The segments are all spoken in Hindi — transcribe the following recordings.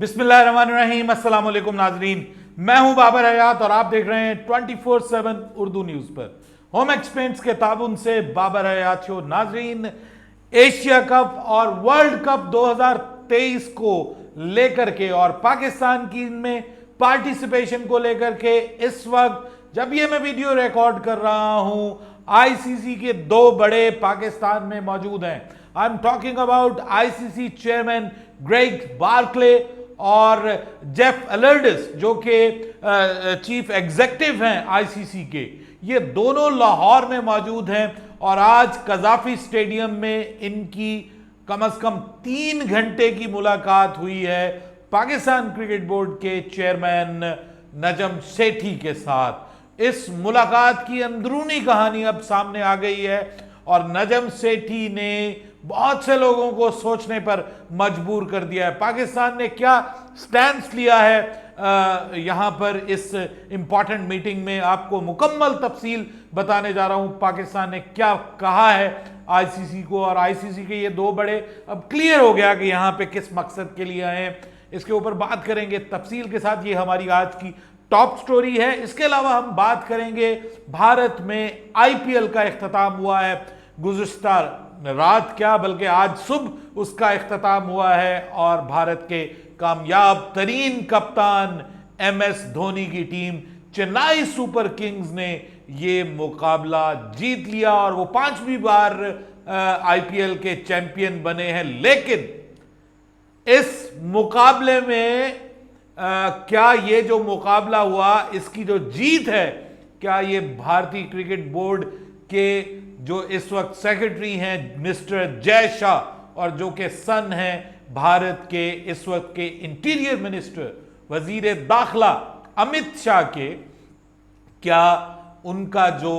बिस्मिल्लाहिर्रहमानिर्रहीम, अस्सलाम वालेकुम नाजरीन। मैं हूं बाबर हयात और आप देख रहे हैं 24/7 उर्दू न्यूज पर। होम एक्सपेंट्स के ताबुन से बाबर हयात शो। नाजरीन, एशिया कप और वर्ल्ड कप 2023 को लेकर के और पाकिस्तान की इनमें पार्टिसिपेशन को लेकर के इस वक्त जब ये मैं वीडियो रिकॉर्ड कर रहा हूं, आईसीसी के दो बड़े पाकिस्तान में मौजूद हैं। I am talking about ICC chairman Greg Barclay और जेफ एलर्डिस, जो कि चीफ एग्जीक्यूटिव हैं आईसीसी के। ये दोनों लाहौर में मौजूद हैं और आज कजाफी स्टेडियम में इनकी कम से कम 3 घंटे की मुलाकात हुई है पाकिस्तान क्रिकेट बोर्ड के चेयरमैन नजम सेठी के साथ। इस मुलाकात की अंदरूनी कहानी अब सामने आ गई है और नजम सेठी ने बहुत से लोगों को सोचने पर मजबूर कर दिया है। पाकिस्तान ने क्या स्टैंड लिया है यहां पर इस इंपॉर्टेंट मीटिंग में आपको मुकम्मल तफसील बताने जा रहा हूं। पाकिस्तान ने क्या कहा है आईसीसी को, और आईसीसी के ये दो बड़े अब क्लियर हो गया कि यहां पे किस मकसद के लिए आए हैं। इसके ऊपर बात करेंगे तफसील के साथ। ये हमारी आज की टॉप स्टोरी है। इसके अलावा हम बात करेंगे भारत में आईपीएल का इख्तिताम हुआ है। गुज़िश्ता रात क्या बल्कि आज सुबह उसका इख्तिताम हुआ है और भारत के कामयाब तरीन कप्तान एमएस धोनी की टीम चेन्नई सुपर किंग्स ने ये मुकाबला जीत लिया और वो 5वीं बार आईपीएल के चैंपियन बने हैं। लेकिन इस मुकाबले में क्या ये जो मुकाबला हुआ, इसकी जो जीत है, क्या ये भारतीय क्रिकेट बोर्ड के जो इस वक्त सेक्रेटरी हैं मिस्टर जय शाह और जो कि सन हैं भारत के इस वक्त के इंटीरियर मिनिस्टर वजीर दाखिला अमित शाह के, क्या उनका जो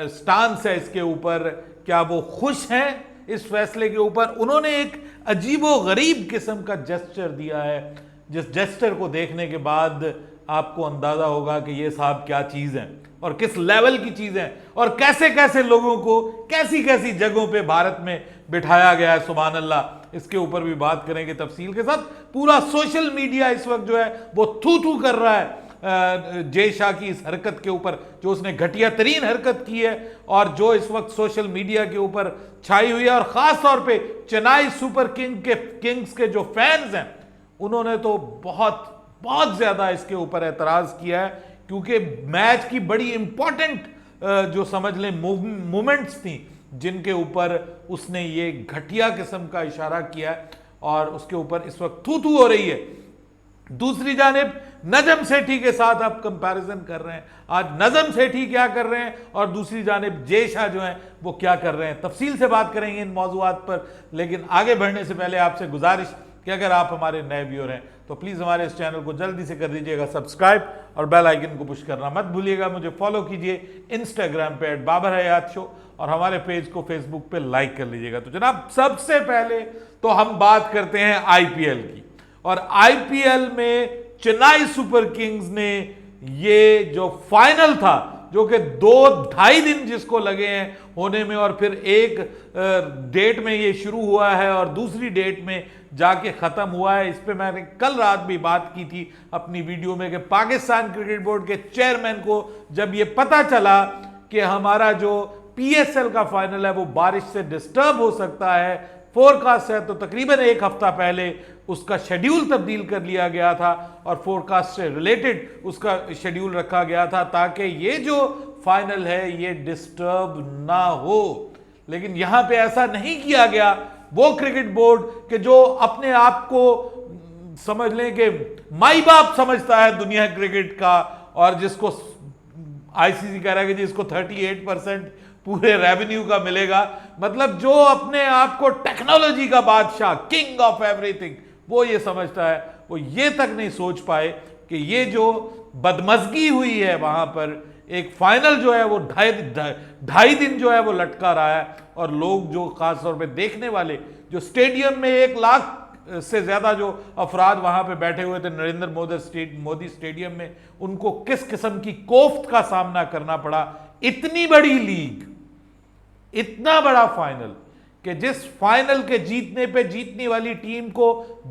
स्टांस है इसके ऊपर, क्या वो खुश हैं इस फैसले के ऊपर? उन्होंने एक अजीबो गरीब किस्म का जेस्चर दिया है, जिस जेस्चर को देखने के बाद आपको अंदाजा होगा कि ये साहब क्या चीज है और किस लेवल की चीज है और कैसे कैसे लोगों को कैसी कैसी जगहों पे भारत में बिठाया गया है। सुभान अल्लाह। इसके ऊपर भी बात करेंगे तफसील के साथ। पूरा सोशल मीडिया इस वक्त जो है वो थू थू कर रहा है जय शाह की इस हरकत के ऊपर, जो उसने घटिया तरीन हरकत की है और जो इस वक्त सोशल मीडिया के ऊपर छाई हुई है। और खास तौर पे चेन्नई सुपर किंग्स के जो फैंस हैं उन्होंने तो बहुत बहुत ज्यादा इसके ऊपर एतराज किया है, क्योंकि मैच की बड़ी इंपॉर्टेंट जो समझ लें मोमेंट्स थी जिनके ऊपर उसने ये घटिया किस्म का इशारा किया है और उसके ऊपर इस वक्त थू थू हो रही है। दूसरी जानिब नजम सेठी के साथ आप कंपैरिजन कर रहे हैं। आज नजम सेठी क्या कर रहे हैं और दूसरी जानिब जय शाह जो हैं वो क्या कर रहे हैं। तफसील से बात करेंगे इन मौजूआत पर। लेकिन आगे बढ़ने से पहले आपसे गुजारिश कि अगर आप हमारे नए व्यूअर हैं तो प्लीज़ हमारे इस चैनल को जल्दी से कर दीजिएगा सब्सक्राइब और बेल आइकन को पुश करना मत भूलिएगा। मुझे फॉलो कीजिए इंस्टाग्राम पे @बाबर हयात शो और हमारे पेज को फेसबुक पे लाइक कर लीजिएगा। तो जनाब, सबसे पहले तो हम बात करते हैं आईपीएल की। और आईपीएल में चेन्नई सुपर किंग्स ने ये जो फाइनल था, जो कि 2-2.5 दिन जिसको लगे हैं होने में, और फिर एक डेट में ये शुरू हुआ है और दूसरी डेट में जाके खत्म हुआ है। इस पे मैंने कल रात भी बात की थी अपनी वीडियो में कि पाकिस्तान क्रिकेट बोर्ड के चेयरमैन को जब ये पता चला कि हमारा जो पीएसएल का फाइनल है वो बारिश से डिस्टर्ब हो सकता है, फोरकास्ट है, तो तकरीबन एक हफ्ता पहले उसका शेड्यूल तब्दील कर लिया गया था और फोरकास्ट से रिलेटेड उसका शेड्यूल रखा गया था ताकि ये जो फाइनल है ये डिस्टर्ब ना हो। लेकिन यहां पे ऐसा नहीं किया गया। वो क्रिकेट बोर्ड के जो अपने आप को समझ लें कि माई बाप समझता है दुनिया क्रिकेट का, और जिसको आईसीसी कह रहा है कि जिसको 38% पूरे रेवेन्यू का मिलेगा, मतलब जो अपने आप को टेक्नोलॉजी का बादशाह, किंग ऑफ एवरीथिंग, वो ये समझता है, वो ये तक नहीं सोच पाए कि ये जो बदमजगी हुई है वहां पर, एक फाइनल जो है वो ढाई दिन जो है वो लटका रहा है और लोग जो खास तौर पे देखने वाले, जो स्टेडियम में 1 लाख से ज्यादा जो अफराद वहां पे बैठे हुए थे नरेंद्र मोदी स्टेडियम में, उनको किस किस्म की कोफ्त का सामना करना पड़ा। इतनी बड़ी लीग, इतना बड़ा फाइनल कि जिस फाइनल के जीतने पे जीतने वाली टीम को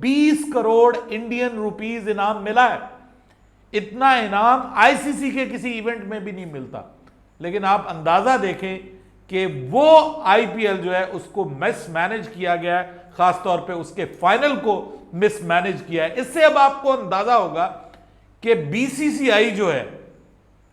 20 करोड़ इंडियन रुपीस इनाम मिला है। इतना इनाम आईसीसी के किसी इवेंट में भी नहीं मिलता। लेकिन आप अंदाजा देखें कि वो आईपीएल जो है उसको मिसमैनेज किया गया है, खासतौर पे उसके फाइनल को मिसमैनेज किया है। इससे अब आपको अंदाजा होगा कि बीसीसीआई जो है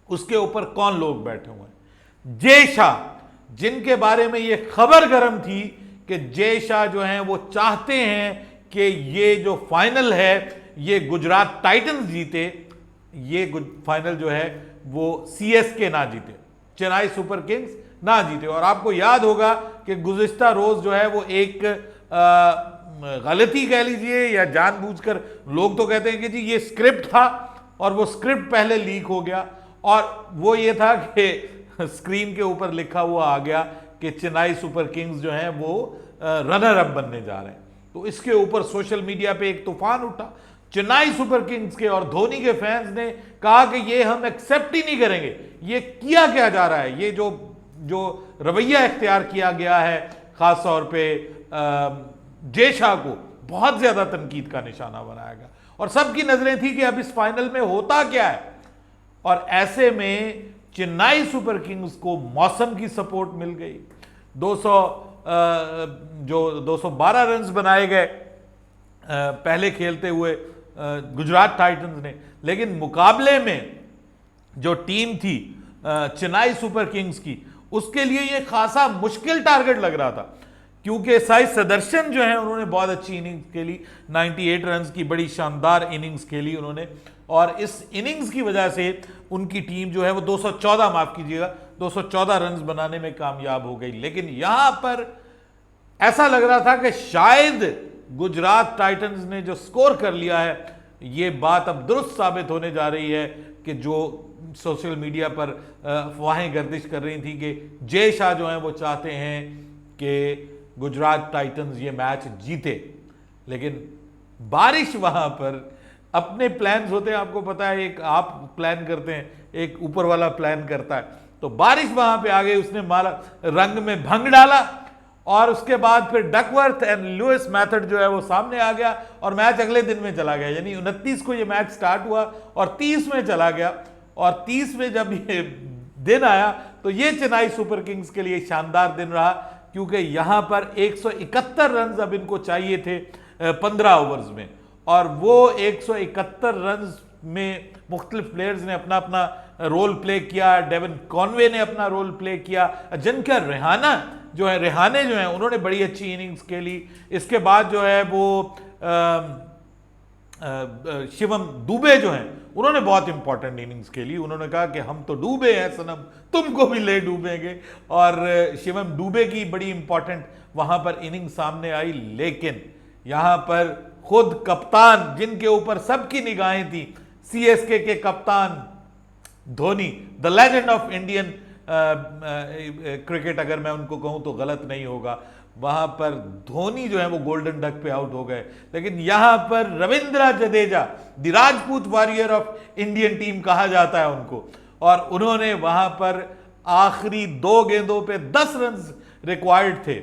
उसके ऊपर कौन लोग बैठे हुए हैं। जय शाह, जिनके बारे में ये खबर गर्म थी कि जय शाह जो हैं वो चाहते हैं कि ये जो फाइनल है ये गुजरात टाइटंस जीते, ये फाइनल जो है वो सीएसके ना जीते, चेन्नई सुपर किंग्स ना जीते। और आपको याद होगा कि गुज़िश्ता रोज जो है वो एक गलती कह लीजिए या जानबूझकर, लोग तो कहते हैं कि जी ये स्क्रिप्ट था और वो स्क्रिप्ट पहले लीक हो गया, और वो ये था कि स्क्रीन के ऊपर लिखा हुआ आ गया कि चेन्नई सुपर किंग्स जो है वो रनर अप बनने जा रहे हैं। तो इसके ऊपर सोशल मीडिया पे एक तूफान उठा। चेन्नई सुपर किंग्स के और धोनी के फैंस ने कहा कि ये हम एक्सेप्ट ही नहीं करेंगे, ये किया क्या जा रहा है, ये जो रवैया इख्तियार किया गया है खास तौर पे जय शाह को बहुत ज्यादा तनकीद का निशाना बनाया गया। और सबकी नजरें थी कि अब इस फाइनल में होता क्या है। और ऐसे में चेन्नई सुपर किंग्स को मौसम की सपोर्ट मिल गई। 212 रन्स बनाए गए पहले खेलते हुए गुजरात टाइटंस ने, लेकिन मुकाबले में जो टीम थी चेन्नई सुपर किंग्स की, उसके लिए यह खासा मुश्किल टारगेट लग रहा था, क्योंकि साई सदर्शन जो है उन्होंने बहुत अच्छी इनिंग्स खेली, 98 रन्स की बड़ी शानदार इनिंग्स खेली उन्होंने, और इस इनिंग्स की वजह से उनकी टीम जो है वो 214 माफ कीजिएगा 214 रन्स बनाने में कामयाब हो गई। लेकिन यहां पर ऐसा लग रहा था कि शायद गुजरात टाइटंस ने जो स्कोर कर लिया है, ये बात अब दुरुस्त साबित होने जा रही है कि जो सोशल मीडिया पर अफवाहें गर्दिश कर रही थी कि जय शाह जो हैं वो चाहते हैं कि गुजरात टाइटंस ये मैच जीते। लेकिन बारिश वहां पर अपने प्लान्स होते हैं, आपको पता है, एक आप प्लान करते हैं, एक ऊपर वाला प्लान करता है। तो बारिश वहां पे आ गई, उसने मारा रंग में भंग डाला, और उसके बाद फिर डकवर्थ एंड लुइस मेथड जो है वो सामने आ गया और मैच अगले दिन में चला गया। यानी 29 को ये मैच स्टार्ट हुआ और 30 में चला गया, और 30 में जब ये दिन आया तो ये चेन्नई सुपर किंग्स के लिए शानदार दिन रहा, क्योंकि यहां पर 171 रन अब इनको चाहिए थे 15 ओवर्स में, और वो 171 रन में मुख्तलिफ प्लेयर्स ने अपना अपना रोल प्ले किया। डेविन कॉनवे ने अपना रोल प्ले किया, अजिंक्य रेहाने जो है उन्होंने बड़ी अच्छी इनिंग्स खेली। इसके बाद जो है वो शिवम दुबे जो हैं उन्होंने बहुत इंपॉर्टेंट इनिंग्स खेली। उन्होंने कहा कि हम तो डूबे हैं सनम, तुमको भी ले डूबेंगे, और शिवम दुबे की बड़ी इंपॉर्टेंट वहां पर इनिंग सामने आई। लेकिन यहां पर खुद कप्तान, जिनके ऊपर सबकी निगाहें थी, सीएसके के कप्तान Dhoni, the legend of Indian cricket, अगर मैं उनको कहूं तो गलत नहीं होगा, वहां पर धोनी जो है वो गोल्डन डक पे आउट हो गए। लेकिन यहां पर Ravindra Jadeja, the Rajput warrior of Indian team कहा जाता है उनको, और उन्होंने वहां पर आखिरी 2 गेंदों पे 10 रन रिक्वायर्ड थे,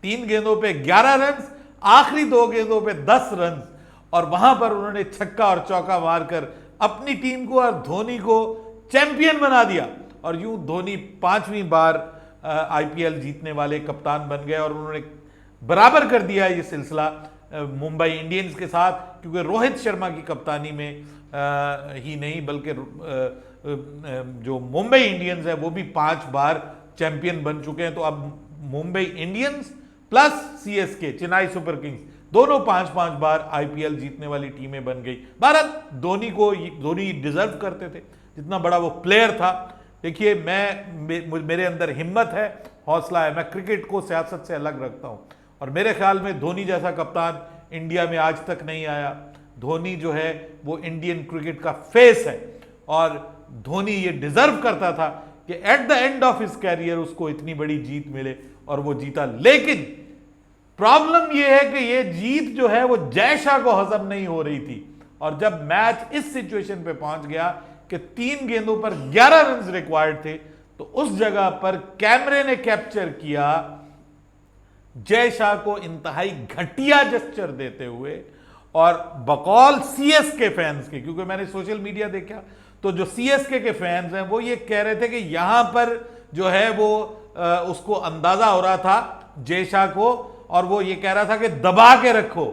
3 गेंदों पे 11 रन, आखिरी 2 गेंदों पे 10 रन, और वहां पर उन्होंने छक्का और चौका मारकर अपनी टीम को और धोनी को चैंपियन बना दिया। और यूं धोनी 5वीं बार आईपीएल जीतने वाले कप्तान बन गए, और उन्होंने बराबर कर दिया ये सिलसिला मुंबई इंडियंस के साथ, क्योंकि रोहित शर्मा की कप्तानी में ही नहीं बल्कि जो मुंबई इंडियंस है वो भी 5 बार चैंपियन बन चुके हैं। तो अब Mumbai Indians plus CSK, Chennai super Kings, दोनों 5-5 बार आईपीएल जीतने वाली टीमें बन गई। भारत धोनी डिजर्व करते थे, जितना बड़ा वो प्लेयर था। देखिए, मेरे अंदर हिम्मत है, हौसला है, मैं क्रिकेट को सियासत से अलग रखता हूं, और मेरे ख्याल में धोनी जैसा कप्तान इंडिया में आज तक नहीं आया। धोनी जो है वो इंडियन क्रिकेट का फेस है, और धोनी ये डिजर्व करता था कि at the end of his career उसको इतनी बड़ी जीत मिले, और वो जीता। लेकिन प्रॉब्लम ये है कि ये जीत जो है वो जय शाह को हजम नहीं हो रही थी, और जब मैच इस सिचुएशन पे पहुंच गया कि 3 गेंदों पर 11 रन रिक्वायर्ड थे, तो उस जगह पर कैमरे ने कैप्चर किया जय शाह को इंतहाई घटिया जेस्चर देते हुए, और बकौल सीएसके फैंस के, क्योंकि मैंने सोशल मीडिया देखा तो जो सीएसके के फैंस हैं वो ये कह रहे थे कि यहां पर जो है वो उसको अंदाजा हो रहा था जय शाह को, और वो ये कह रहा था कि दबा के रखो,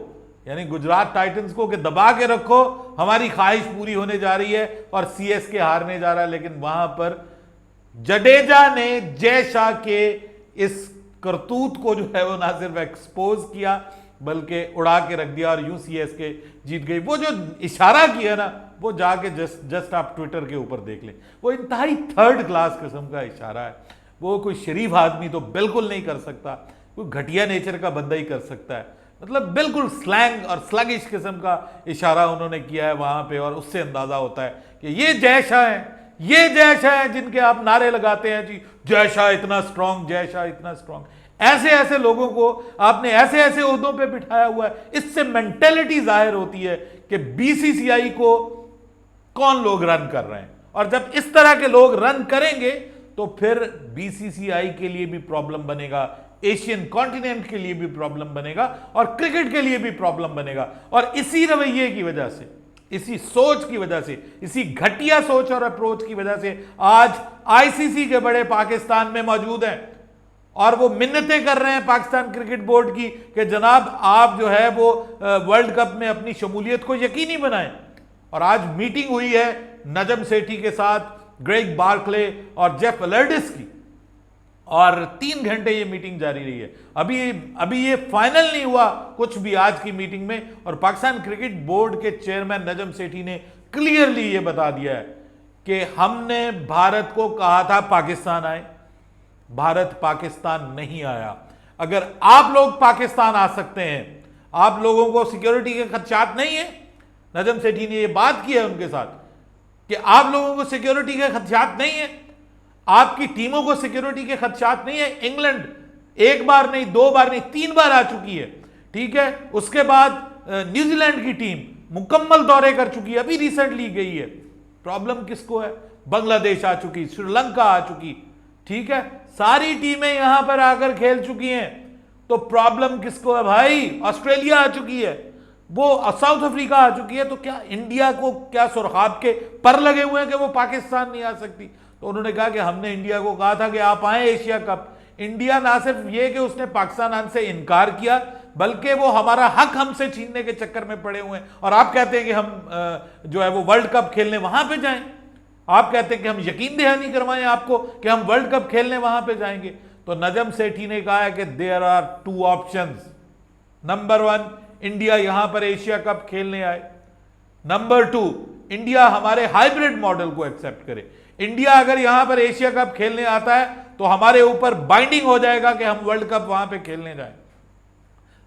यानी गुजरात टाइटंस को कि दबा के रखो, हमारी ख्वाहिश पूरी होने जा रही है और सीएसके हारने जा रहा है। लेकिन वहां पर जडेजा ने जय शाह के इस करतूत को जो है वो ना सिर्फ एक्सपोज किया बल्कि उड़ा के रख दिया, और यूं सीएसके जीत गई। वो जो इशारा किया ना, वो जाके जस्ट आप ट्विटर के ऊपर देख लें, वो इंतहाई थर्ड क्लास किस्म का इशारा है। वो कोई शरीफ आदमी तो बिल्कुल नहीं कर सकता, कोई घटिया नेचर का बंदा ही कर सकता है। मतलब बिल्कुल स्लैंग और स्लगिश किस्म का इशारा उन्होंने किया है वहां पे, और उससे अंदाजा होता है कि ये जय शाह है, ये जय शाह है जिनके आप नारे लगाते हैं जी, जय शाह इतना स्ट्रांग, जय शाह इतना स्ट्रांग। ऐसे ऐसे लोगों को आपने ऐसे ऐसे ओहदों पे बिठाया हुआ है। इससे मेंटेलिटी जाहिर होती है कि बीसीसीआई को कौन लोग रन कर रहे हैं, और जब इस तरह के लोग रन करेंगे तो फिर बीसीसीआई के लिए भी प्रॉब्लम बनेगा, एशियन कॉन्टिनेंट के लिए भी प्रॉब्लम बनेगा, और क्रिकेट के लिए भी प्रॉब्लम बनेगा। और इसी रवैये की वजह से, इसी सोच की वजह से, इसी घटिया सोच और अप्रोच की वजह से आज आईसीसी के बड़े पाकिस्तान में मौजूद हैं, और वो मिन्नतें कर रहे हैं पाकिस्तान क्रिकेट बोर्ड की कि जनाब आप जो है वो वर्ल्ड कप में अपनी शमूलियत को यकीनी बनाएं। और आज मीटिंग हुई है नजम सेठी के साथ, ग्रेग बार्कले और जेफ एलर्डिस की, और 3 घंटे ये मीटिंग जारी रही है। अभी ये फाइनल नहीं हुआ कुछ भी आज की मीटिंग में, और पाकिस्तान क्रिकेट बोर्ड के चेयरमैन नजम सेठी ने क्लियरली ये बता दिया है कि हमने भारत को कहा था पाकिस्तान आए, भारत पाकिस्तान नहीं आया। अगर आप लोग पाकिस्तान आ सकते हैं, आप लोगों को सिक्योरिटी के खदशात नहीं है, नजम सेठी ने यह बात की है उनके साथ कि आप लोगों को सिक्योरिटी के खदशात नहीं है, आपकी टीमों को सिक्योरिटी के खदशात नहीं है। इंग्लैंड 1 बार नहीं, 2 बार नहीं, 3 बार आ चुकी है, ठीक है। उसके बाद न्यूजीलैंड की टीम मुकम्मल दौरे कर चुकी है, अभी रिसेंटली गई है। प्रॉब्लम किसको है? बांग्लादेश आ चुकी, श्रीलंका आ चुकी, ठीक है, सारी टीमें यहां पर आकर खेल चुकी हैं। तो प्रॉब्लम किसको है भाई? ऑस्ट्रेलिया आ चुकी है, वो साउथ अफ्रीका आ चुकी है। तो क्या इंडिया को क्या सुरखाब के पर लगे हुए हैं कि वो पाकिस्तान नहीं आ सकती? तो उन्होंने कहा कि हमने इंडिया को कहा था कि आप आए एशिया कप। इंडिया ना सिर्फ ये कि उसने पाकिस्तान आने से इनकार किया, बल्कि वो हमारा हक हमसे छीनने के चक्कर में पड़े हुए हैं। और आप कहते हैं कि हम जो है वो वर्ल्ड कप खेलने वहां पे जाएं, आप कहते हैं कि हम यकीन दहानी करवाएं आपको कि हम वर्ल्ड कप खेलने वहां पे जाएंगे। तो नजम सेठी ने कहा है कि there are 2 options. Number 1, India यहां पर एशिया कप खेलने आए। नंबर 2, इंडिया हमारे हाइब्रिड मॉडल को एक्सेप्ट करे। इंडिया अगर यहां पर एशिया कप खेलने आता है तो हमारे ऊपर बाइंडिंग हो जाएगा कि हम वर्ल्ड कप वहां पे खेलने जाएं।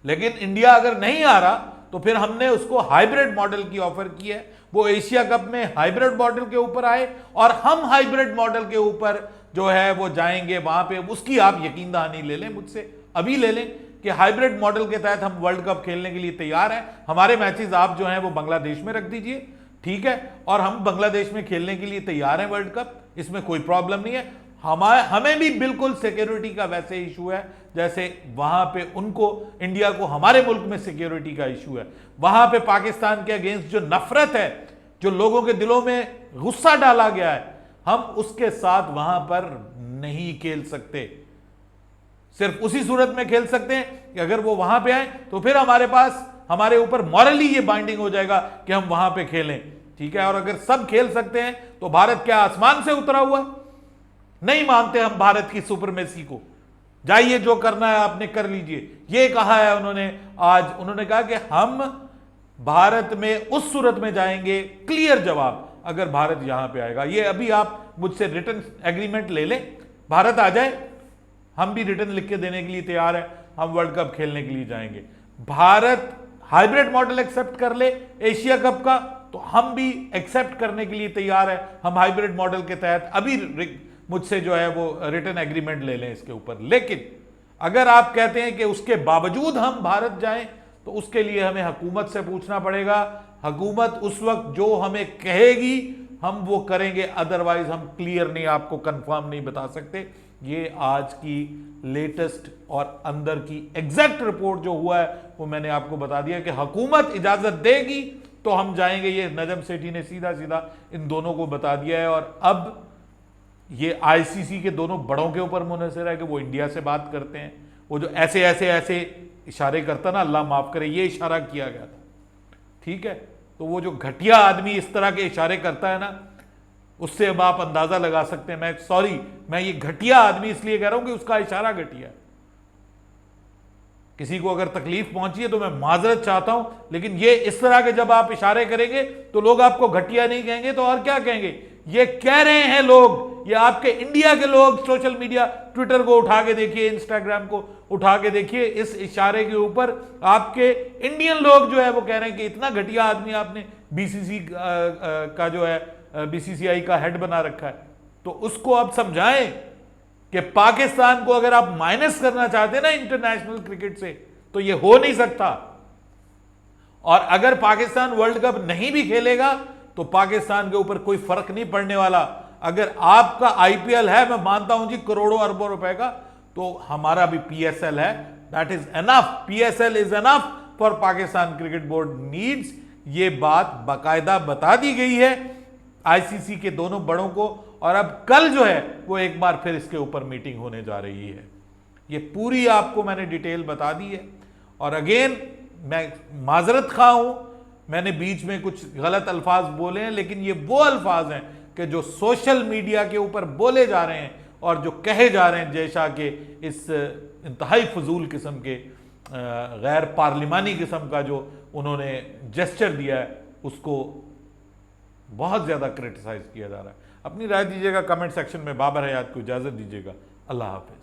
लेकिन इंडिया अगर नहीं आ रहा तो फिर हमने उसको हाइब्रिड मॉडल की ऑफर की है, वो एशिया कप में हाइब्रिड मॉडल के ऊपर आए और हम हाइब्रिड मॉडल के ऊपर जो है वो जाएंगे वहां पे। उसकी आप यकीन दहानी ले लें मुझसे, अभी ले लें कि हाइब्रिड मॉडल के तहत हम वर्ल्ड कप खेलने के लिए तैयार हैं। हमारे मैचेस आप जो हैं वो बांग्लादेश में रख दीजिए, ठीक है, और हम बांग्लादेश में खेलने के लिए तैयार हैं वर्ल्ड कप, इसमें कोई प्रॉब्लम नहीं है। हमें भी बिल्कुल सिक्योरिटी का वैसे इशू है जैसे वहां पे उनको, इंडिया को हमारे मुल्क में सिक्योरिटी का इशू है। वहां पे पाकिस्तान के अगेंस्ट जो नफरत है, जो लोगों के दिलों में गुस्सा डाला गया है, हम उसके साथ वहां पर नहीं खेल सकते। सिर्फ उसी सूरत में खेल सकते हैं कि अगर वो वहां पे आए तो फिर हमारे पास, हमारे ऊपर मॉरली ये बाइंडिंग हो जाएगा कि हम वहां पे खेलें, ठीक है। और अगर सब खेल सकते हैं तो भारत क्या आसमान से उतरा हुआ? नहीं मानते हम भारत की सुपरमेसी को। जाइए, जो करना है आपने कर लीजिए, ये कहा है उन्होंने। आज उन्होंने कहा कि हम भारत में उस सूरत में जाएंगे, क्लियर जवाब, अगर भारत यहां पे आएगा। ये अभी आप मुझसे रिटर्न एग्रीमेंट ले लें, भारत आ जाए, हम भी रिटर्न लिख के देने के लिए तैयार है, हम वर्ल्ड कप खेलने के लिए जाएंगे। भारत हाइब्रिड मॉडल एक्सेप्ट कर ले एशिया कप का, तो हम भी एक्सेप्ट करने के लिए तैयार है। हम हाइब्रिड मॉडल के तहत अभी मुझसे जो है वो रिटर्न एग्रीमेंट ले लें इसके ऊपर। लेकिन अगर आप कहते हैं कि उसके बावजूद हम भारत जाएं, तो उसके लिए हमें हुकूमत से पूछना पड़ेगा। हुकूमत उस वक्त जो हमें कहेगी हम वो करेंगे, अदरवाइज हम क्लियर नहीं, आपको कंफर्म नहीं बता सकते ये आज की लेटेस्ट और अंदर की एग्जैक्ट रिपोर्ट जो हुआ है वो मैंने आपको बता दिया कि हुकूमत इजाजत देगी तो हम जाएंगे। ये नजम सेठी ने सीधा सीधा इन दोनों को बता दिया है। और अब ये आईसीसी के दोनों बड़ों के ऊपर मुनहसर है कि वो इंडिया से बात करते हैं। वो जो ऐसे ऐसे ऐसे इशारे करता ना, अल्लाह माफ करे, ये इशारा किया गया था, ठीक है। तो वो जो घटिया आदमी इस तरह के इशारे करता है ना, उससे अब आप अंदाजा लगा सकते हैं। मैं ये घटिया आदमी इसलिए कह रहा हूं कि उसका इशारा घटिया है। किसी को अगर तकलीफ पहुंची है तो मैं माजरत चाहता हूं, लेकिन ये इस तरह के जब आप इशारे करेंगे तो लोग आपको घटिया नहीं कहेंगे तो और क्या कहेंगे। ये कह रहे हैं लोग, ये आपके इंडिया के लोग, सोशल मीडिया, ट्विटर को उठा के देखिए, इंस्टाग्राम को उठा के देखिए, इस इशारे के ऊपर आपके इंडियन लोग जो है वो कह रहे हैं कि इतना घटिया आदमी आपने बीसीसी का जो है बीसीसीआई का हेड बना रखा है। तो उसको आप समझाएं कि पाकिस्तान को अगर आप माइनस करना चाहते हैं ना इंटरनेशनल क्रिकेट से, तो ये हो नहीं सकता। और अगर पाकिस्तान वर्ल्ड कप नहीं भी खेलेगा तो पाकिस्तान के ऊपर कोई फर्क नहीं पड़ने वाला। अगर आपका आईपीएल है, मैं मानता हूं जी करोड़ों अरबों रुपए का, तो हमारा भी पीएसएल है, that is enough, PSL is enough for Pakistan cricket board needs. ये बात बाकायदा बता दी गई है आईसीसी के दोनों बड़ों को। और अब कल जो है वो एक बार फिर इसके ऊपर मीटिंग होने जा रही है। ये पूरी आपको मैंने डिटेल बता दी है। और अगेन मैं माजरत खा हूं, मैंने बीच में कुछ गलत अल्फाज बोले हैं, लेकिन ये वो अल्फाज हैं कि जो सोशल मीडिया के ऊपर बोले जा रहे हैं और जो कहे जा रहे हैं जय शाह के इस इंतहाई फजूल किस्म के गैर पार्लिमानी किस्म का जो उन्होंने जेस्चर दिया है, उसको बहुत ज़्यादा क्रिटिसाइज किया जा रहा है। अपनी राय दीजिएगा कमेंट सेक्शन में। बाबर हयात को इजाज़त दीजिएगा। अल्लाह हाफिज़।